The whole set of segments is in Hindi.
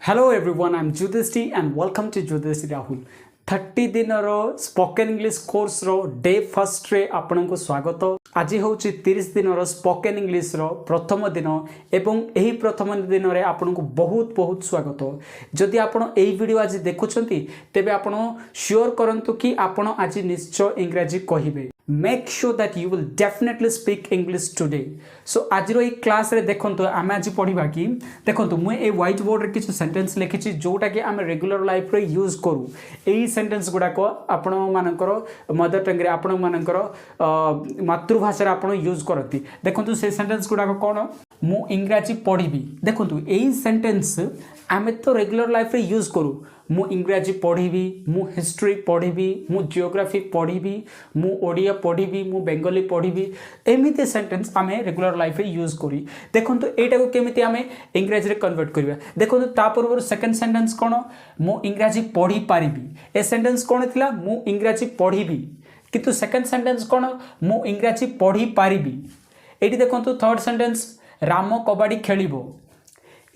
Hello everyone, I'm Judhisti and welcome to Judhisti Rahul. 30 दिन रो स्पोकन इंग्लिश कोर्स रो डे फर्स्ट रे आपन को स्वागत। आज होची 30 दिन रो स्पोकन इंग्लिश रो प्रथम दिन एवं एही प्रथम दिन रे आपन को बहुत बहुत स्वागत। जदि आपन एही वीडियो आज देखुछंती तेबे आपन श्योर करंतु कि आपन आज निश्चय इंग्रजी कहिबे। Make sure that you will definitely speak English today. So आज रो एक क्लास रे देखंतु आमे आज पढिबा कि देखंतु मु ए व्हाइट बोर्ड रे किछ सेंटेंस लिखिछि जोटा कि आमे रेगुलर लाइफ रे यूज करू। एही सेंटेंस गुडा को आपण मानकर मदर टंग रे आपण मानकर मातृभाषा रे आपण यूज करती। देखंतु से सेंटेंस गुडा को कोन मु इंग्रजी पढिबी। देखंतु एही सेंटेंस आमे तो रेगुलर लाइफ रे यूज करू। मु इंग्रजी पढ़ी, मु हिस्ट्री पढ़ी, मु जियोग्राफी पढ़ी, मु ओडिया पढ़ी, मु बेंगली पढ़ी, एमती सेंटेंस आमे रेगुलर लाइफ रे यूज करी। देखंतु एटा को केमिति आमे इंग्रजी रे कन्वर्ट करबा। देखंतु ता पूर्व सेकंड सेंटेंस कोन मु इंग्रजी पढ़ी पारिबी। ए सेंटेंस कोन थिला मु इंग्रजी पढ़ीबी, किंतु सेकंड सेंटेंस कोन मु इंग्रजी पढ़ी पारिबी। एटी देखंतु थर्ड सेंटेंस राम कबड्डी खेलिबो।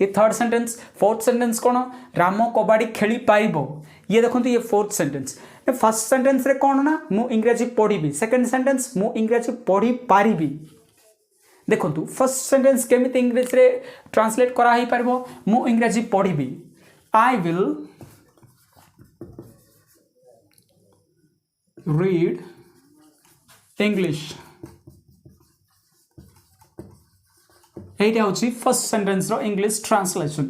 ये थर्ड सेंटेंस। फोर्थ सेंटेंस कौन राम कबाड़ी खेली पारिबो। ये देखो ये फोर्थ सेंटेंस। फर्स्ट सेंटेंस रे कौन ना मु इंग्रजी पढ़ी, सेकंड सेंटेंस मु इंग्रजी पढ़ी पारिबी। देखो फर्स्ट सेंटेंस केमिति इंग्लिश रे ट्रांसलेट करा ही पारिबो मु इंग्रजी पढ़ी। I will read English. एटा होची फर्स्ट सेंटेंस रो इंग्लिश ट्रांसलेशन।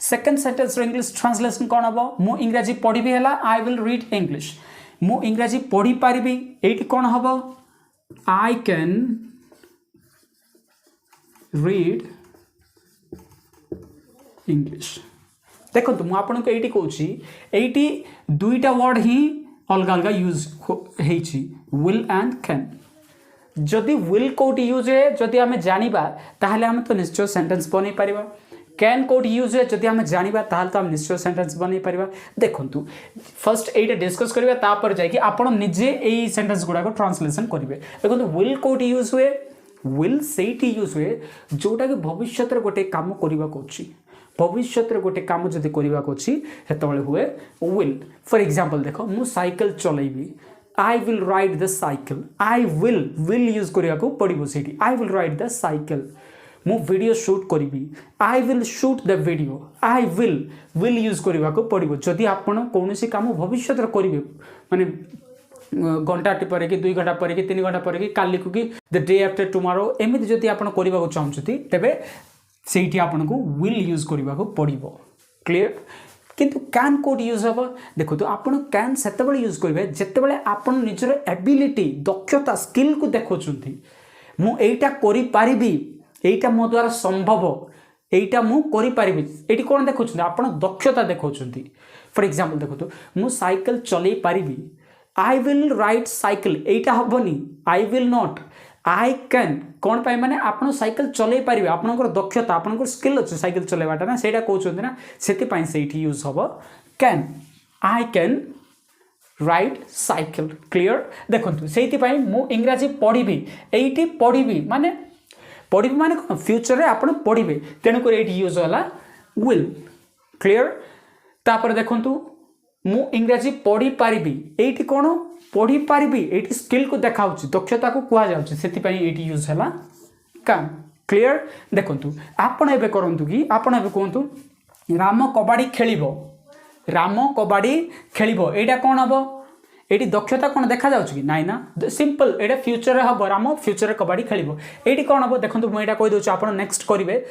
सेकंड सेंटेंस रो इंग्लिश ट्रांसलेशन कोन हबो मु इंग्रजी पढ़िबी हैला आई विल रीड इंग्लिश। मु इंग्रजी पढ़ी पारिबी एटी कोन हबो आई कैन रीड इंग्लिश। देखो मु आपन को एटी कहूची एटी दुईटा वर्ड ही अलग अलग यूज हेची विल एंड कैन। जदि विल कोट यूज है जदि आमे जानिबा ताहले आमे तो निश्चय सेंटेंस बनै परिबा। कैन कोट यूज है जदि आमे जानिबा ताहले तो आमे निश्चय सेंटेंस बनै परिबा। देखंतु फर्स्ट एटा डिस्कस करिबा तापर जाय कि आपण निजे एई सेंटेंस गुडा को ट्रांसलेशन करिवे। देखंतु विल कोट यूज हुए, विल सेटी यूज हुए जोटा कि भविष्यत रे गोटे काम करिबा कोछि। भविष्यत रे गोटे काम जदि करिबा कोछि हेतबेले हुए विल। फॉर एग्जांपल देखो मु cycle चलाइबी। I will ride the cycle. I will use करिया को पड़िबो सेठी। I will ride the cycle. मु वीडियो शूट करिबी। I will shoot the video. I will use करिया को पड़िबो। जदि आपण कोनोसी काम भविष्यत रे करिवे माने घंटाटे पर कि 2 घंटा पर कि 3 घंटा पर कि काली को कि द डे आफ्टर टुमारो एमिति जदि आपण करिबा को चाहउछथि तेबे सेठी आपण को will यूज करिबा को पड़िबो। क्लियर। किंतु कैन कोड यूज हम देखो तो आप कैन से यूज करेंगे जिते आप निजर एबिलिटी दक्षता स्किल को देखुंट मुझा कर मो द्वारा संभव यहीटा मुझे कौन देखुं आप दक्षता देखुं। फॉर एग्जांपल देखो तो मु साइकिल चल पारि। आई विल राइड साइकिल यहीटा हेनी I will not I can कौन पाई माने आपन साइकिल चलै पारिबे आपनकर दक्षता आपनकर स्किल अछि साइकिल चलेबाटा ना सेटा कहउछन ना सेति पाई सेठी यूज हबो can. I can ride cycle. Clear. देखंतु सेति पाई मु इंग्रजी पढिबी एठी पढिबी माने कोन फ्यूचर रे आपन पढिबे तेनु कर एठी यूज होला विल। क्लियर। तापर देखंतु मु इंग्रजी पढ़ी पारिबी एठी कोन पढ़ी पारिबी एठी स्किल को देखाउछि दक्षता को कुआ जाउछि सेति पई एठी यूज हैला कैन। क्लियर। देखंतु आपण एबे करंतु कि आपण एबे कोंतु राम कबड्डी खेलिबो। राम कबड्डी खेलिबो एटा कोन हबो एठी दक्षता कोन देखा जाउछि कि नाइ ना सिंपल एटा फ्यूचर रे हबो राम फ्यूचर रे कबड्डी खेलिबो एठी कोन हबो देखंतु मु एटा कहि दोछि आपण नेक्स्ट करिवे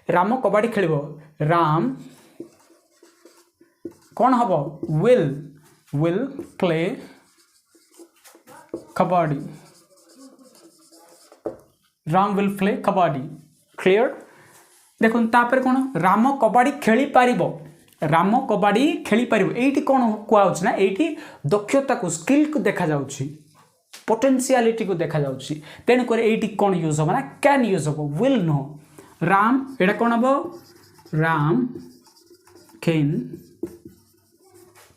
राम कबड्डी खेलिबो राम कौन हबो will play kabaddi. Ram will play kabaddi. Clear. देखो तापर कौन राम कबड्डी खेली पारिबो। राम कबड्डी खेली पारिबो एठी कौन कुआउछ ना एठी दक्षता को स्किल को देखा जाउछि पोटेंशियलिटी को देखा जाउछि तेन करे एठी कौन यूज हो ना कैन यूज हो will नो राम एटा कौन हबो Ram can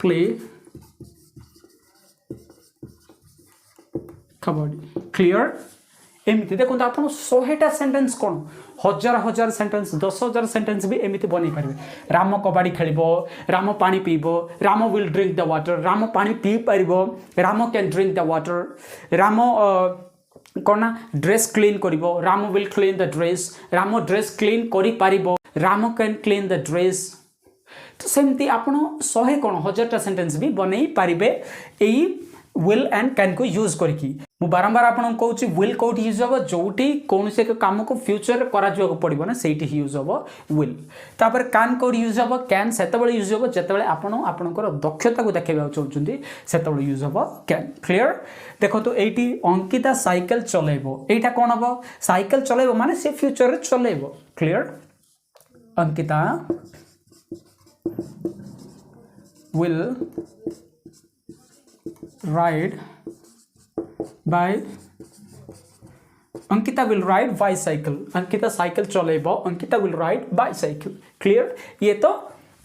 play kabaddi. Clear. एमती देखो आप 100टा सेंटेंस कौन हजार हजार सेंटेंस 10,000 सेंटेंस भी एमती बन पारे राम कबाड़ी खेल राम पानी पीब Ram will drink the water Ram पानी पी पार Ram can drink the water Ram कौन ना ड्रेस क्लीन कर Ram will clean the dress Ram dress clean कर Ram can clean the dress तो सेमती आपण 100 कौन 1000टा सेंटेंस भी बन पारे यही विल एंड कैन को यूज करके मु बारंबार आपन कहूँ विल कौट यूज हम जोटी कौन से काम को फ्यूचर करा पड़ो ना से यूज हम विल तापर कैन कौट यूज हम कैन से यूज हम जिते आपड़ आपंकर दक्षता को देखा चाहते से यूज हम कैन क्लीयर देखो तो ये अंकिता साइकेल चलेब यहाँ कौन हम साइकेल चलेब माने से फ्यूचर चलेब clear Ankita will ride by Ankita will ride bicycle Ankita cycle चलेब Ankita will ride bicycle clear ये तो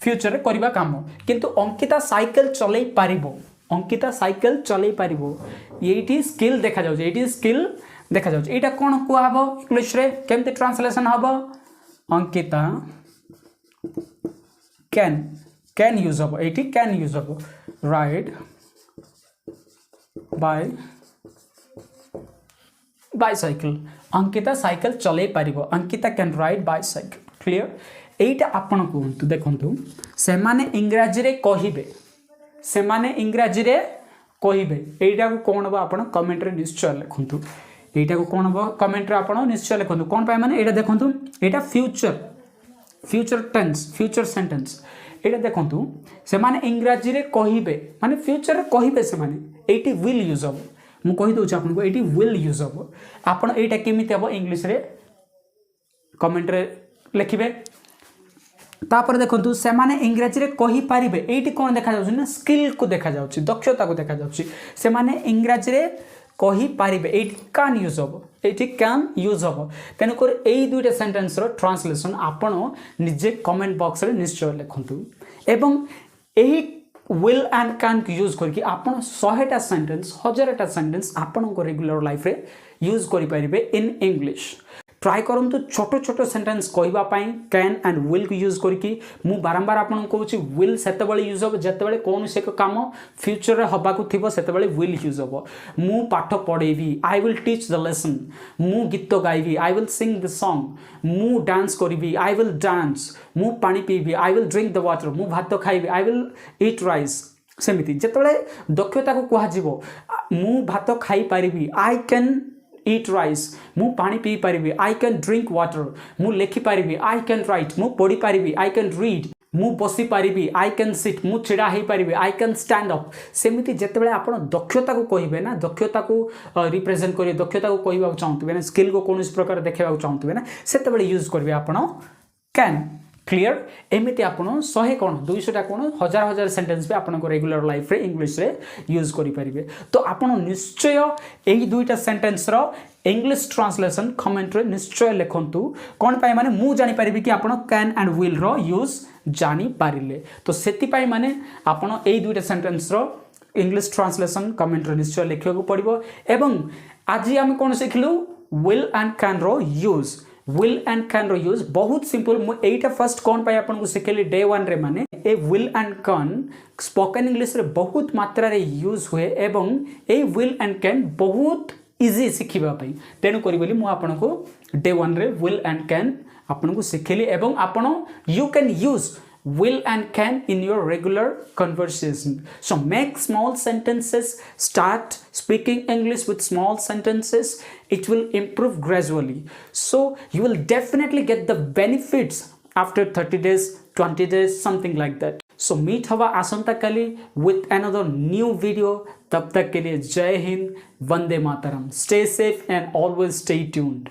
फ्यूचर करबा काम किंतु अंकिता साइकिल चलै पारिबो अंकिता साइकिल चलै पारिबो येटी स्किल देखा जाउ येटी स्किल देखा जाउ एटा कोन को हबो इंग्लिश रे केमते ट्रांसलेशन हबो अंकिता कैन यूज हबो एटी कैन यूज हबो ride by bicycle Ankita cycle चलै पारिबो Ankita can ride bicycle clear एटा आपण कहतु देखंतु से माने इंग्रजी रे कहिबे से माने इंग्रजी रे कहिबे एटा को कोन बा आपण कमेंट रे निश्चय लिखंतु एटा को कोन बा कमेंट रे आपण निश्चय लिखंतु कोन पाए माने एटा देखंतु एटा फ्यूचर टेंस फ्यूचर सेंटेंस एटा देखंतु से माने इंग्रजी रे कहिबे माने फ्यूचर रे कहिबे से माने एटी विल यूज हम मु कहि दउछ आपन को एटी विल यूज हम आपन एटा केमिति हबो इंग्लिश रे कमेंट रे लिखिबे तापर देखंतु से माने इंग्रजी रे कहि पारिबे एटी कोन देखा जाउछ ना स्किल को देखा जाउछ दक्षता को देखा जाउछ से माने इंग्रजी रे कहि पारिबे एटी कैन यूज हम एटी कैन यूज हम तेनु कर एई दुइटा सेंटेंस रो ट्रांसलेशन आपन निजे कमेंट बॉक्स रे निश्चय लिखंतु एवं एही विल एंड कैन यूज करके आपन 100टा सेंटेंस 1000टा सेंटेंस आपन को रेगुलर लाइफ रे यूज करि परिबे इन इंग्लिश ट्राई करंतु छोटो छोटो सेंटेंस कहबा पई कैन एंड विल को यूज करके मु बारंबार आपन कहूची विल सेते बेले यूज हो जते बेले कोन से काम फ्यूचर रे हबा को थिबो सेते बेले विल यूज हो मु पाठ पढेबी I will teach the lesson मु गीत गाइबी I will sing the song मु डांस करबी आई विल डांस मु पानी पीबी I will drink the water मु भात खाइबी आई विल ईट राइस सेमिति जते दक्षता को कहा जिवो मु भात खाई पारिबी आई कैन eat rice मु पानी पी पारिबी आई कैन ड्रिंक वाटर मु लेखि पारिबी आई कैन राइट मु पढ़ी पारिबी आई कैन रीड मु बसी पारिबी आई कैन सिट मु छिड़ा हे पारिबी आई कैन स्टैंड अप सेमिति जेतेबेले आपण दक्षता को कहिबे ना दक्षता को रिप्रेजेंट करिवे दक्षता को कहबा चाहतबे ना स्किल को कोन प्रकार देखेबा चाहतबे ना सेतेबेले यूज करबे आपण कैन क्लियर एमिति आपण 100 कोन 200 टा कोन हजार हजार सेंटेंस पे आपण को रेगुलर लाइफ रे इंग्लिश रे यूज करि परिबे तो आपण निश्चय एही दुईटा सेंटेंस रो इंग्लिश ट्रांसलेशन कमेंट रे निश्चय लिखंतु कोन पाई माने मु जानि परिबे कि आपण कैन एंड विल रो यूज जानि पारिले तो सेति पाई माने आपण एही दुईटा सेंटेंस रो इंग्लिश ट्रांसलेशन कमेंट रे निश्चय लिखियो को पड़िबो एवं आज हम कोन सिखलु विल एंड कैन रो यूज will and can रो यूज बहुत सिंपल मु एटा फर्स्ट कोन पाई आपन को सिखेली डे 1 रे माने ए will and can spoken English रे बहुत मात्रा रे यूज हुए एवं ए will and can बहुत इजी सिखिबा पई तेनु करी बोली मु आपन को डे 1 रे will and can आपन को सिखेली एवं आपन you can use will and can in your regular conversation. So make small sentences, start speaking English with small sentences. It will improve gradually. So you will definitely get the benefits after 30 days, 20 days, something like that. So meet hava asanta kali with another new video. Tab tak ke liye Jai Hind, Vande Mataram. Stay safe and always stay tuned.